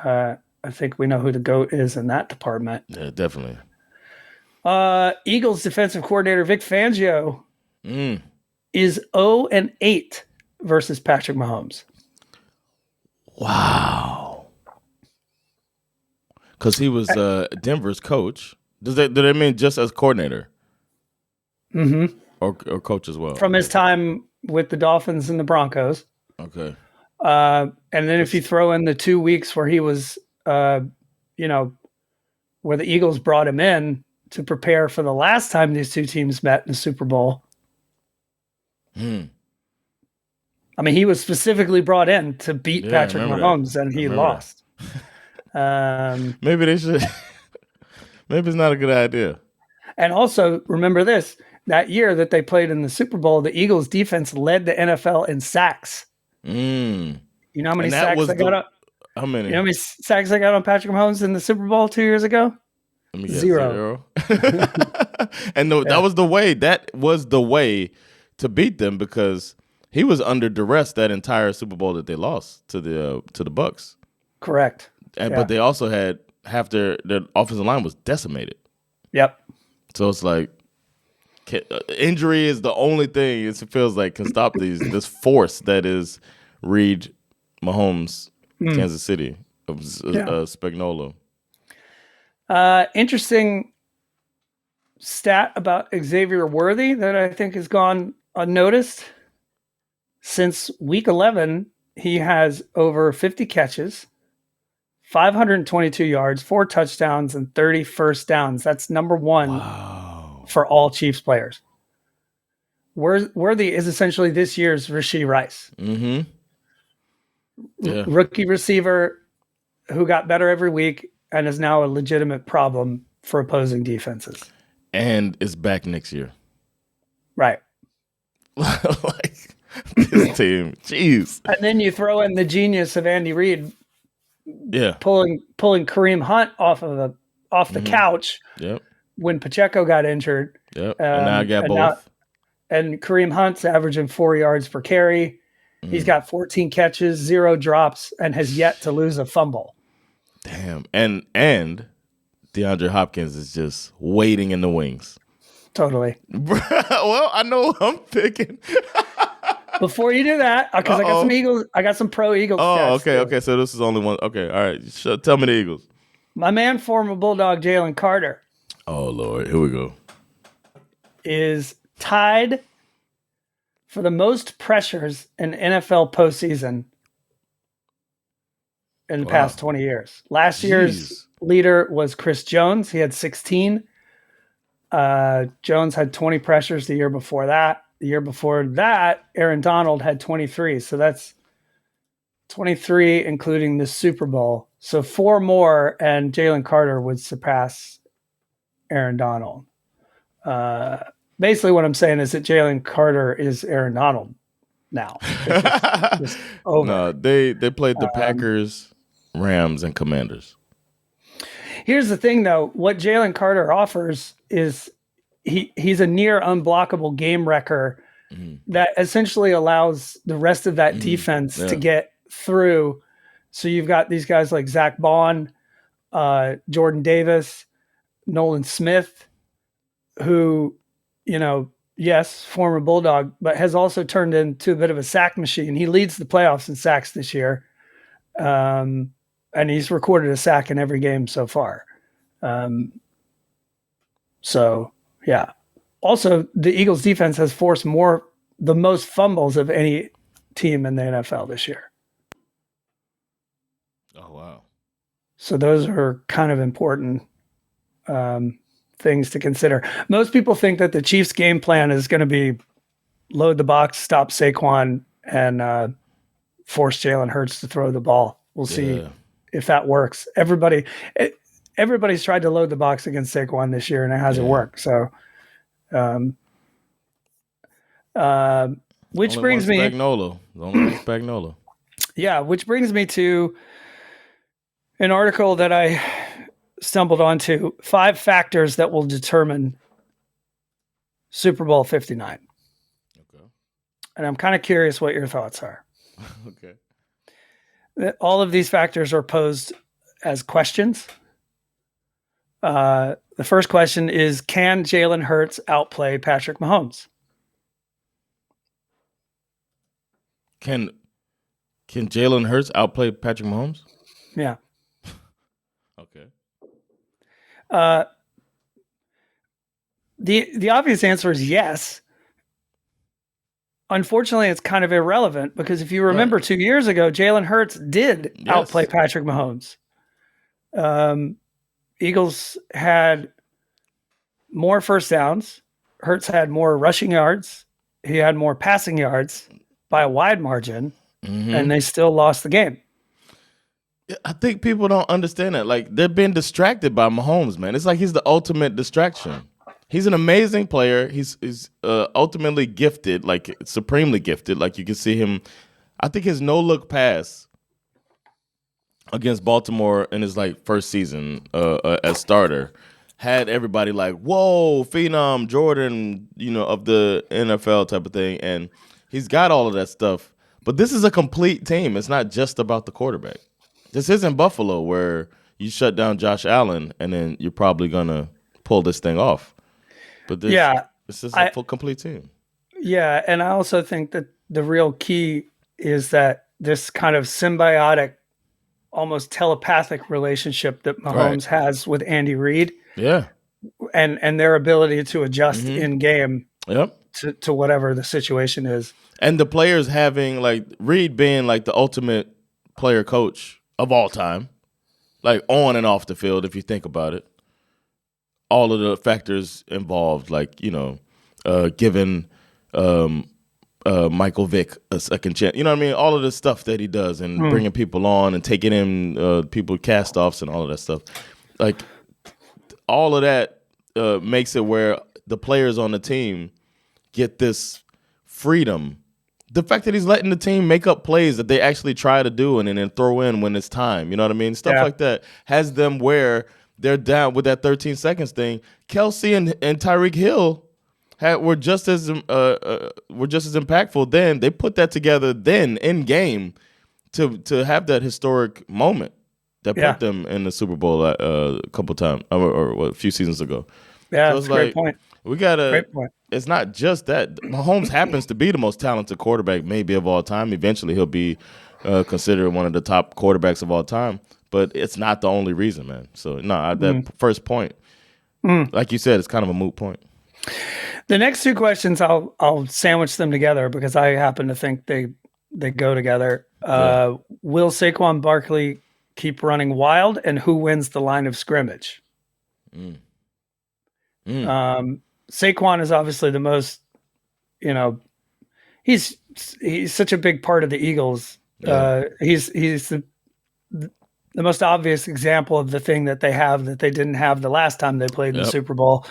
I think we know who the GOAT is in that department. Yeah, definitely. Eagles defensive coordinator Vic Fangio is 0-8 versus Patrick Mahomes. Wow. Because he was Denver's coach. Do they mean just as coordinator? Mm-hmm. Or coach as well? From his time with the Dolphins and the Broncos. Okay. And then if you throw in the 2 weeks where he was, where the Eagles brought him in to prepare for the last time these two teams met in the Super Bowl. I mean, he was specifically brought in to beat Patrick Mahomes, and he lost. Maybe they should. Maybe it's not a good idea. And also, remember this. That year that they played in the Super Bowl, the Eagles defense led the NFL in sacks. You know how many sacks they got on? How many? You know how many sacks they got on Patrick Mahomes in the Super Bowl 2 years ago? Let me guess, 0. And that was the way. That was the way to beat them because he was under duress that entire Super Bowl that they lost to the Bucs. Correct. But they also had half their offensive line was decimated. Yep. So it's like injury is the only thing it feels like can stop this force that is Reed, Mahomes, Kansas City, Spagnuolo. Interesting stat about Xavier Worthy that I think has gone unnoticed. Since week 11, he has over 50 catches, 522 yards, 4 touchdowns, and 30 first downs. That's number 1 for all Chiefs players. Worthy is essentially this year's Rashee Rice. Mm-hmm. Yeah. Rookie receiver who got better every week and is now a legitimate problem for opposing defenses. And is back next year. Right. Like this team. Jeez. And then you throw in the genius of Andy Reid pulling Kareem Hunt off the couch when Pacheco got injured. Yep. And now I got both. And Kareem Hunt's averaging 4 yards per carry. He's got 14 catches, 0 drops, and has yet to lose a fumble. Damn. And DeAndre Hopkins is just waiting in the wings. Totally. Well, I know who I'm picking. Before you do that, because I got some Eagles, I got some pro Eagles. Oh, okay. So this is only one. Okay, all right. Tell me the Eagles. My man, former Bulldog Jalen Carter. Oh Lord, here we go. Is tied for the most pressures in NFL postseason in the past 20 years. Last year's leader was Chris Jones. He had 16. Jones had 20 pressures the year before that. The year before that, Aaron Donald had 23. So that's 23, including the Super Bowl. So 4 more, and Jalen Carter would surpass Aaron Donald. Basically, what I'm saying is that Jalen Carter is Aaron Donald now. It's just over. No, they played the Packers, Rams, and Commanders. Here's the thing, though. What Jalen Carter offers is he's a near unblockable game wrecker that essentially allows the rest of that defense to get through. So you've got these guys like Zach Bond, Jordan Davis, Nolan Smith, who, yes, former Bulldog, but has also turned into a bit of a sack machine. He leads the playoffs in sacks this year. And he's recorded a sack in every game so far. Yeah. Also, the Eagles defense has forced the most fumbles of any team in the NFL this year. Oh, wow. So those are kind of important things to consider. Most people think that the Chiefs' game plan is going to be load the box, stop Saquon, and force Jalen Hurts to throw the ball. We'll see if that works. Everybody's tried to load the box against Saquon this year, and it hasn't worked. So, which brings me Spagnuolo. Yeah, which brings me to an article that I stumbled onto: 5 factors that will determine Super Bowl 59. Okay. And I'm kind of curious what your thoughts are. Okay. All of these factors are posed as questions. The first question is, can Jalen Hurts outplay Patrick Mahomes? Can Jalen Hurts outplay Patrick Mahomes? Yeah. Okay. The obvious answer is yes. Unfortunately, it's kind of irrelevant because if you remember 2 years ago, Jalen Hurts did outplay Patrick Mahomes. Eagles had more first downs. Hurts had more rushing yards. He had more passing yards by a wide margin, and they still lost the game. I think people don't understand that. Like, they're being distracted by Mahomes, man. It's like he's the ultimate distraction. He's an amazing player. He's ultimately gifted, like supremely gifted. Like, you can see him. I think his no-look pass against Baltimore in his first season as starter had everybody like, whoa, phenom Jordan, of the NFL type of thing. And he's got all of that stuff. But this is a complete team. It's not just about the quarterback. This isn't Buffalo where you shut down Josh Allen and then you're probably going to pull this thing off. But this is a full complete team. Yeah, and I also think that the real key is that this kind of symbiotic, almost telepathic relationship that Mahomes has with Andy Reid. Yeah. And their ability to adjust in game to whatever the situation is. And the players having Reid being the ultimate player coach of all time, on and off the field, if you think about it. All of the factors involved, giving Michael Vick a second chance. You know what I mean? All of the stuff that he does and bringing people on and taking in people cast-offs and all of that stuff. All of that makes it where the players on the team get this freedom. The fact that he's letting the team make up plays that they actually try to do and then throw in when it's time. You know what I mean? Stuff like that has them where they're down with that 13 seconds thing. Kelsey and Tyreek Hill were just as impactful then. They put that together then in game to have that historic moment that put them in the Super Bowl a couple times or a few seasons ago. Yeah, so that's a great point. We gotta. It's not just that. Mahomes happens to be the most talented quarterback maybe of all time. Eventually, he'll be considered one of the top quarterbacks of all time. But it's not the only reason, man. So that first point, like you said, it's kind of a moot point. The next two questions, I'll sandwich them together because I happen to think they go together. Will Saquon Barkley keep running wild, and who wins the line of scrimmage? Saquon is obviously the most, he's such a big part of the Eagles. He's the most obvious example of the thing that they have that they didn't have the last time they played in the Super Bowl.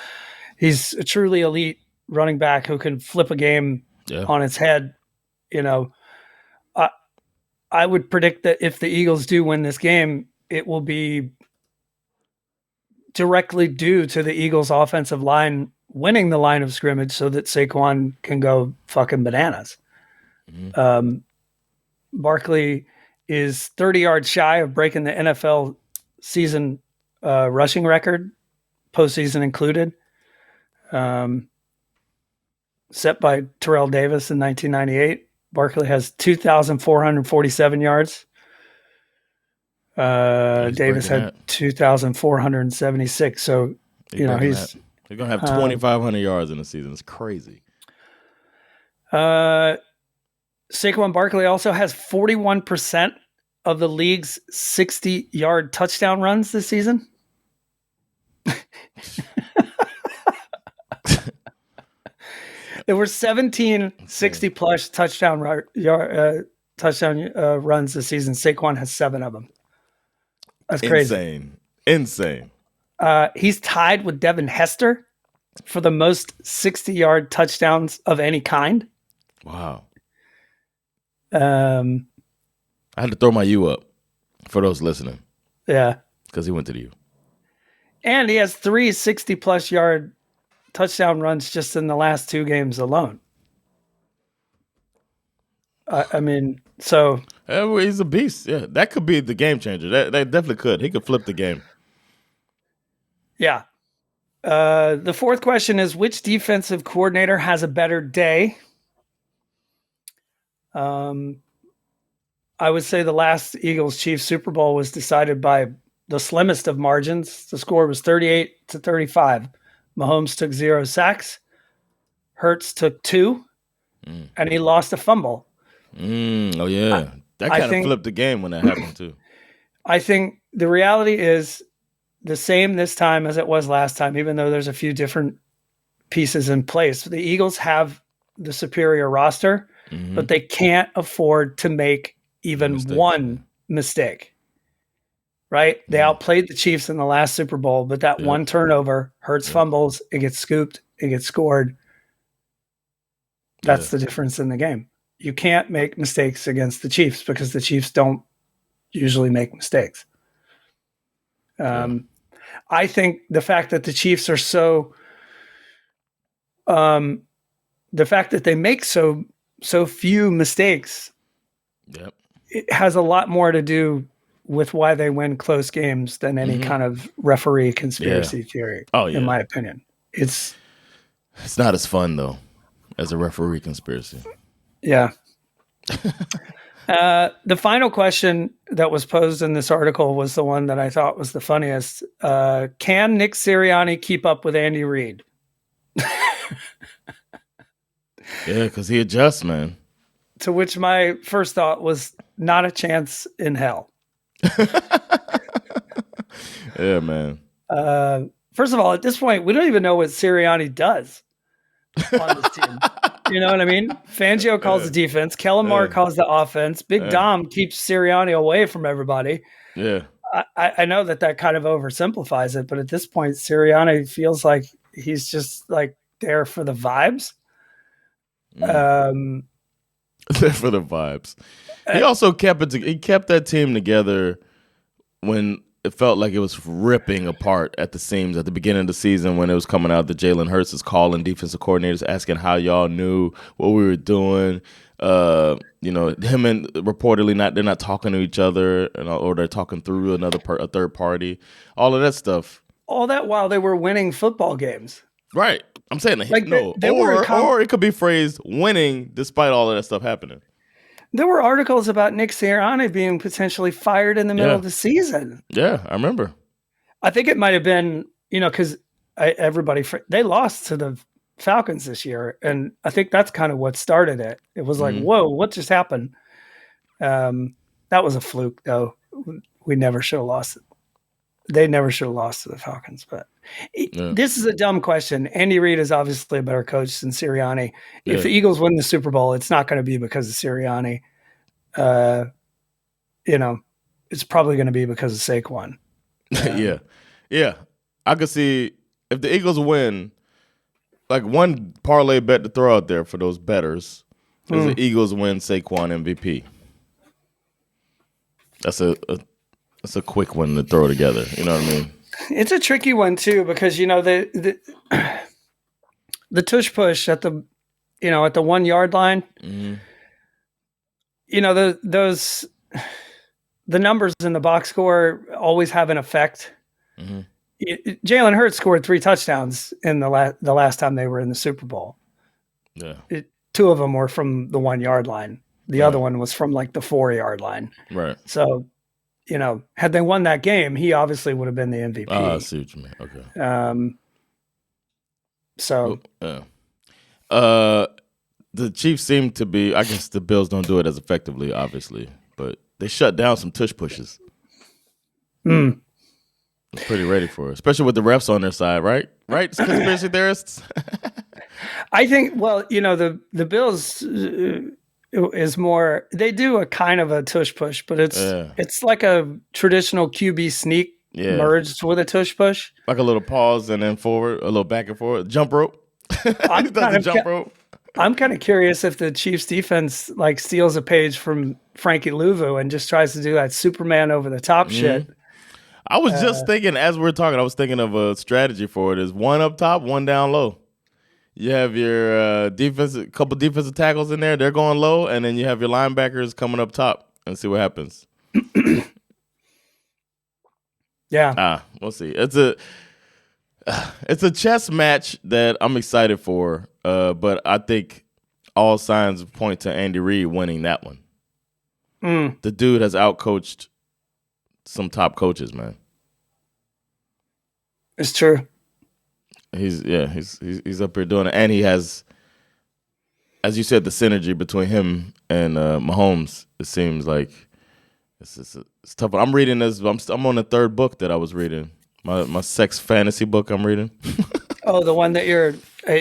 He's a truly elite running back who can flip a game on its head. I would predict that if the Eagles do win this game, it will be directly due to the Eagles offensive line winning the line of scrimmage so that Saquon can go fucking bananas. Barkley is 30 yards shy of breaking the NFL season rushing record, postseason included, set by Terrell Davis in 1998. Barkley has 2,447 yards. Davis had 2,476. So, he's going to have 2,500 yards in the season. It's crazy. Saquon Barkley also has 41% of the league's 60-yard touchdown runs this season. There were 17 60-plus touchdown runs this season. Saquon has 7 of them. That's crazy. Insane. He's tied with Devin Hester for the most 60-yard touchdowns of any kind. Wow. I had to throw my U up for those listening. Yeah. Because he went to the U. And he has 3 60-plus yard touchdown runs just in the last 2 games alone. I mean, so He's a beast. Yeah, that could be the game changer. That definitely could. He could flip the game. yeah. The fourth question is, which defensive coordinator has a better day? I would say the last Eagles-Chiefs Super Bowl was decided by the slimmest of margins. The score was 38-35. Mahomes took 0 sacks. Hurts took 2, and he lost a fumble. Oh, yeah. That kind of flipped the game when that happened, too. I think the reality is the same this time as it was last time, even though there's a few different pieces in place. The Eagles have the superior roster, but they can't afford to make even one mistake, right? They outplayed the Chiefs in the last Super Bowl, but that one turnover hurts fumbles. It gets scooped. It gets scored. That's the difference in the game. You can't make mistakes against the Chiefs because the Chiefs don't usually make mistakes. I think the fact that the Chiefs are so, the fact that they make so few mistakes, it has a lot more to do with why they win close games than any kind of referee conspiracy theory. In my opinion, it's not as fun though as a referee conspiracy. Yeah. The final question that was posed in this article was the one that I thought was the funniest. Can Nick Sirianni keep up with Andy Reid? Yeah, because he adjusts, man. To which my first thought was not a chance in hell. Yeah, man. First of all, at this point, we don't even know what Sirianni does on this team. You know what I mean? Fangio calls the defense. Kellen Moore calls the offense. Big Dom keeps Sirianni away from everybody. Yeah. I know that kind of oversimplifies it, but at this point, Sirianni feels like he's just like there for the vibes. There for the vibes. He also kept it. He kept that team together when it felt like it was ripping apart at the seams at the beginning of the season when it was coming out that Jalen Hurts is calling defensive coordinators asking how y'all knew what we were doing. Him and reportedly they're not talking to each other, or they're talking through a third party. All of that stuff. All that while they were winning football games. Right. I'm saying like no. Or it could be phrased winning despite all of that stuff happening. There were articles about Nick Sirianni being potentially fired in the middle of the season. Yeah, I remember. I think it might have been, because they lost to the Falcons this year, and I think that's kind of what started it. It was like, whoa, what just happened? That was a fluke, though. We never should have lost it. They never should have lost to the Falcons, but this is a dumb question. Andy Reid is obviously a better coach than Sirianni. Yeah. If the Eagles win the Super Bowl, it's not going to be because of Sirianni. It's probably going to be because of Saquon. Yeah. I could see if the Eagles win, like one parlay bet to throw out there for those bettors is the Eagles win Saquon MVP. That's a quick one to throw together. You know what I mean? It's a tricky one too because the tush push at the 1 yard line. Mm-hmm. The numbers in the box score always have an effect. Mm-hmm. Jalen Hurts scored 3 touchdowns in the last time they were in the Super Bowl. Yeah, 2 of them were from the 1 yard line. The other one was from like the 4 yard line. Right. So, had they won that game, he obviously would have been the MVP. I see what you mean. Okay. The Chiefs seem to be. I guess the Bills don't do it as effectively, obviously, but they shut down some tush pushes. I'm pretty ready for it, especially with the refs on their side, right? Right, conspiracy theorists. I think. Well, the Bills is more. They do a kind of a tush push, but it's like a traditional QB sneak merged with a tush push, like a little pause and then forward, a little back and forward, jump rope. I'm kind of curious if the Chiefs defense like steals a page from Frankie Louvu and just tries to do that Superman over the top shit. I was just thinking as we were talking, I was thinking of a strategy for it is 1 up top, 1 down low. You have your couple defensive tackles in there. They're going low, and then you have your linebackers coming up top, and see what happens. Yeah. We'll see. It's a chess match that I'm excited for, but I think all signs point to Andy Reid winning that one. The dude has outcoached some top coaches, man. It's true. He's up here doing it, and he has, as you said, the synergy between him and Mahomes. It seems like it's tough. I'm reading this. I'm on the third book that I was reading. My sex fantasy book I'm reading. Oh, the one that you're.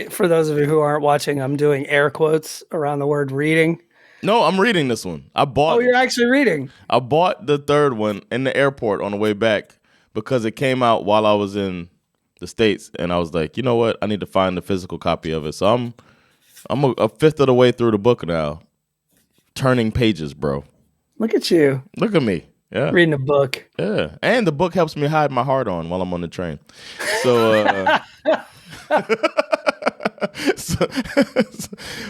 For those of you who aren't watching, I'm doing air quotes around the word reading. No, I'm reading this one. I bought. Oh, you're actually reading. I bought the third one in the airport on the way back because it came out while I was in the States, and I was like, you know what? I need to find the physical copy of it. So I'm a fifth of the way through the book now, turning pages, bro. Look at you. Look at me. Yeah, reading a book. Yeah, and the book helps me hide my heart on while I'm on the train. So,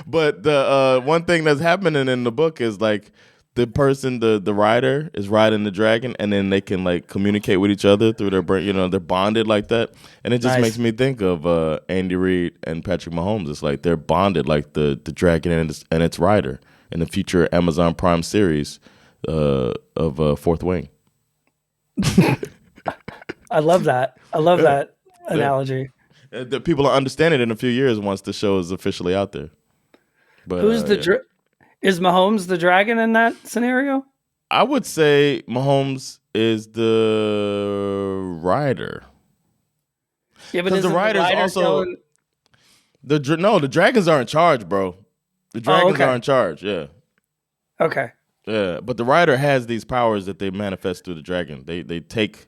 but the one thing that's happening in the book is like the person, the rider is riding the dragon, and then they can like communicate with each other through their brain. You know, they're bonded like that, and it just makes me think of Andy Reid and Patrick Mahomes. It's like they're bonded like the dragon and its rider in the future Amazon Prime series of Fourth Wing. I love that. I love that analogy. The people will understand it in a few years once the show is officially out there. But who's is Mahomes the dragon in that scenario? I would say Mahomes is the rider. Yeah, but the rider's also the dragons are in charge, bro. The dragons are in charge. Yeah. Okay. Yeah, but the rider has these powers that they manifest through the dragon. They take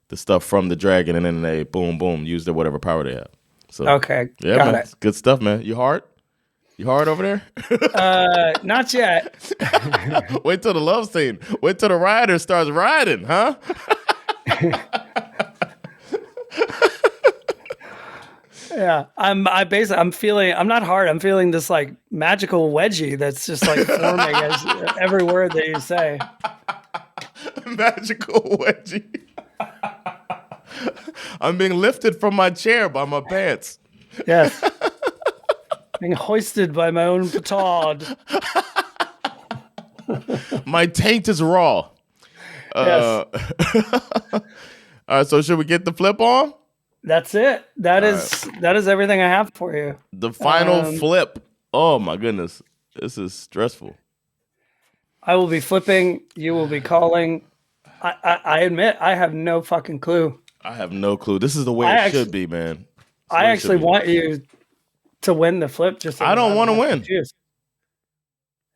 the stuff from the dragon and then they boom use their whatever power they have. So okay, yeah, man, it's good stuff, man. You hard over there? Not yet. Wait till the love scene. Wait till the rider starts riding, huh? Yeah, I'm feeling. I'm not hard. I'm feeling this like magical wedgie that's just like forming as every word that you say. Magical wedgie. I'm being lifted from my chair by my pants. Yes. Being hoisted by my own petard. My taint is raw. Yes. All right, so should we get the flip on? That's it. That is everything I have for you. The final flip. Oh my goodness. This is stressful. I will be flipping. You will be calling. I admit I have no fucking clue. I have no clue. This is the way it should be, man. I actually want you to win the flip. Just so I don't want to win.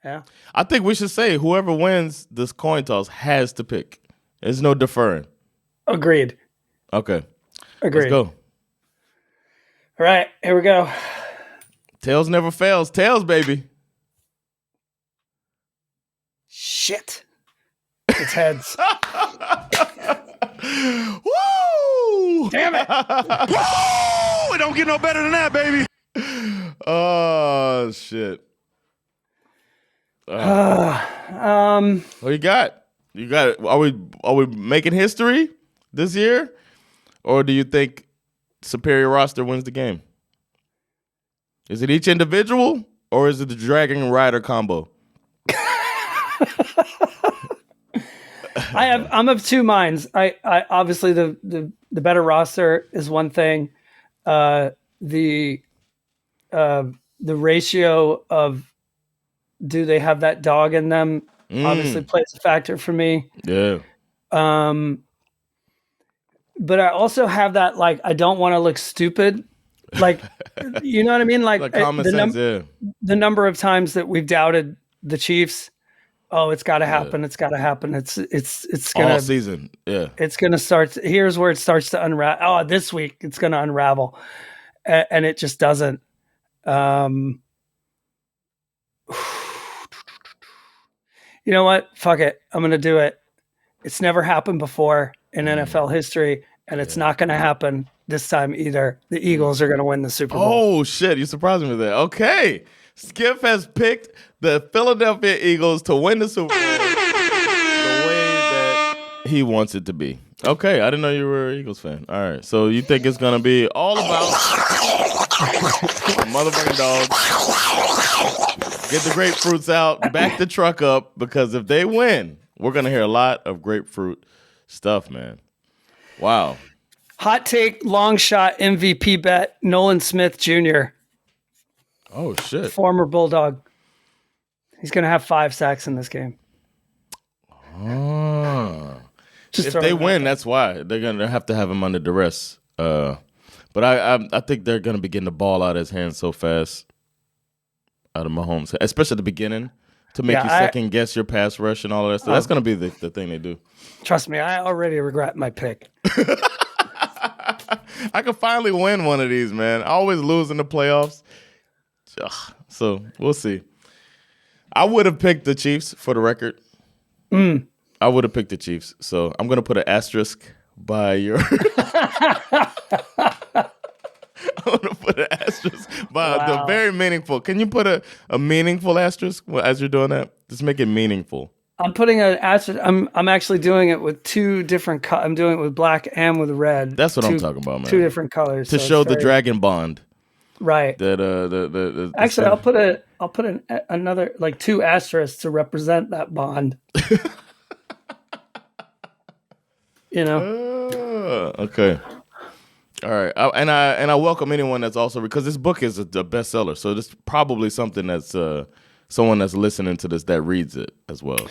Yeah. I think we should say whoever wins this coin toss has to pick. There's no deferring. Agreed. Okay. Agreed. Let's go. All right, here we go. Tails never fails. Tails, baby. Shit. It's heads. Woo! Damn it. Woo! It don't get no better than that, baby. Oh, shit. What you got? You got it. Are we making history this year? Or do you think superior roster wins the game? Is it each individual or is it the dragon and rider combo? I'm of two minds. I obviously the better roster is one thing. The ratio of do they have that dog in them obviously plays a factor for me. Yeah. But I also have that like I don't want to look stupid. Like you know what I mean? Like common sense, the number of times that we've doubted the Chiefs. Oh, it's got to happen. It's got to happen. It's gonna all season. Yeah. It's gonna start. Here's where it starts to unravel. Oh, this week it's gonna unravel, and it just doesn't. You know what? Fuck it. I'm gonna do it. It's never happened before in NFL history, and it's not going to happen this time either. The Eagles are going to win the Super Bowl. Oh, shit. You surprised me with that. Okay. Schif has picked the Philadelphia Eagles to win the Super Bowl the way that he wants it to be. Okay. I didn't know you were an Eagles fan. All right. So you think it's going to be all about motherfucking dogs. Get the grapefruits out. Back the truck up. Because if they win, we're going to hear a lot of grapefruit stuff, man. Wow. Hot take, long shot MVP bet, Nolan Smith Jr. Oh, shit. Former Bulldog. He's going to have 5 sacks in this game. If they win, that's why. They're going to have to have him under duress. But I think they're going to be getting the ball out of his hands so fast, out of Mahomes, especially at the beginning, to make you second-guess your pass rush and all of that stuff. That's going to be the thing they do. Trust me, I already regret my pick. I could finally win one of these, man. I always lose in the playoffs. So we'll see. I would have picked the Chiefs for the record. I would have picked the Chiefs. So I'm going to put an asterisk by your... I'm going to put an asterisk by the very meaningful. Can you put a meaningful asterisk as you're doing that? Just make it meaningful. I'm putting an asterisk. I'm actually doing it with 2 different I'm doing it with black and with red. That's what I'm talking about, man. 2 different colors. To show the dragon bond. Right. That actually, I'll put another 2 asterisks to represent that bond. Okay. All right. I welcome anyone that's also, because this book is a bestseller, so this is probably something that's someone that's listening to this that reads it as well.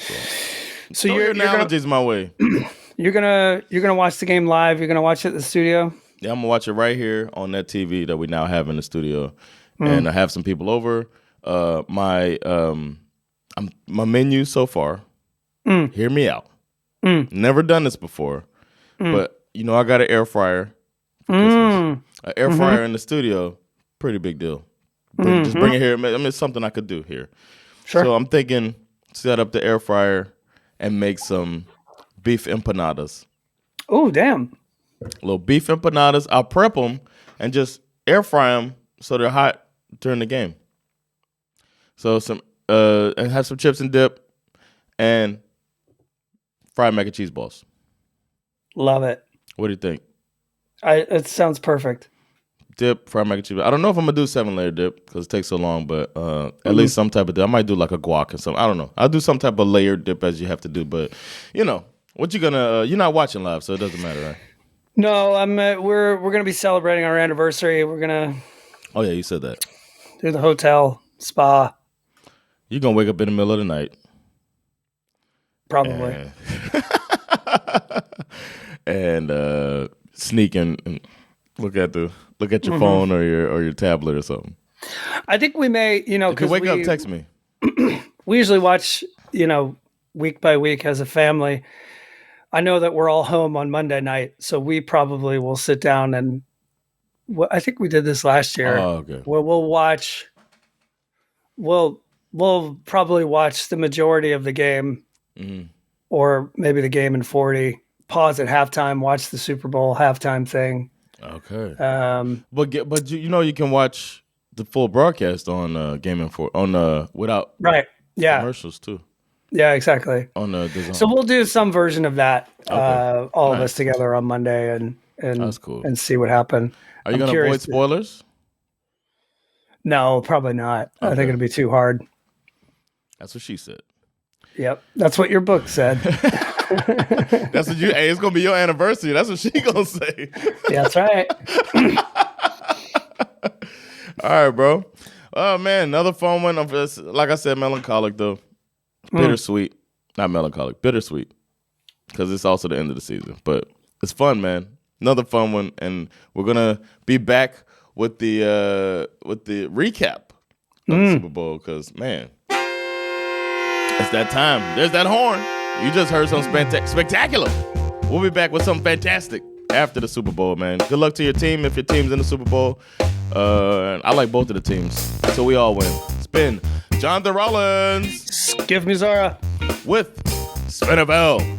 So your analogies my way. You're gonna watch the game live. You're gonna watch it at the studio. Yeah, I'm gonna watch it right here on that TV that we now have in the studio, and I have some people over. My menu so far. Hear me out. Never done this before, but I got an air fryer. An air fryer in the studio, pretty big deal. Just bring it here. I mean, it's something I could do here. Sure. So I'm thinking, set up the air fryer and make some beef empanadas. Oh, damn. Little beef empanadas. I'll prep them and just air fry them so they're hot during the game. So and have some chips and dip and fried mac and cheese balls. Love it. What do you think? It sounds perfect. Dip, fried mac and cheese. I don't know if I'm gonna do 7-layer dip because it takes so long, but at least some type of dip. I might do like a guac or something. I don't know. I'll do some type of layered dip as you have to do, but what you gonna? You're not watching live, so it doesn't matter, right? No, we're gonna be celebrating our anniversary. We're gonna. Oh yeah, you said that. Do the hotel spa. You're gonna wake up in the middle of the night. Probably. And sneak in and look at your phone or your tablet or something. I think we may, if you wake up, text me. We usually watch, week by week as a family. I know that we're all home on Monday night, so we probably will sit down and I think we did this last year. Oh, okay. We'll probably watch the majority of the game, or maybe the game in 40. Pause at halftime, watch the Super Bowl halftime thing. Okay. But you can watch the full broadcast on Game and 4 on without commercials too. Yeah, exactly. On the so we'll do some version of that. Okay. All of us together on Monday and that's cool. And see what happened. Are you going to avoid spoilers? No, probably not. Okay. I think it'll be too hard. That's what she said. Yep, that's what your book said. That's what you. Hey, it's gonna be your anniversary. That's what she gonna say. Yeah, that's right. All right, bro. Oh man, another fun one. Like I said, melancholic though. Bittersweet, not melancholic. Bittersweet, because it's also the end of the season. But it's fun, man. Another fun one, and we're gonna be back with the recap of the Super Bowl. Because man, it's that time. There's that horn. You just heard something spectacular. We'll be back with something fantastic after the Super Bowl, man. Good luck to your team if your team's in the Super Bowl. I like both of the teams, so we all win. It's been Jonathan Rollins. Give me Zara. With SveNFL.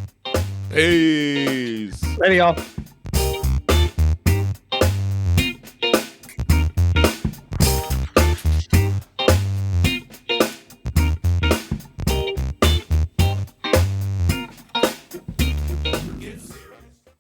Peace. Ready, y'all.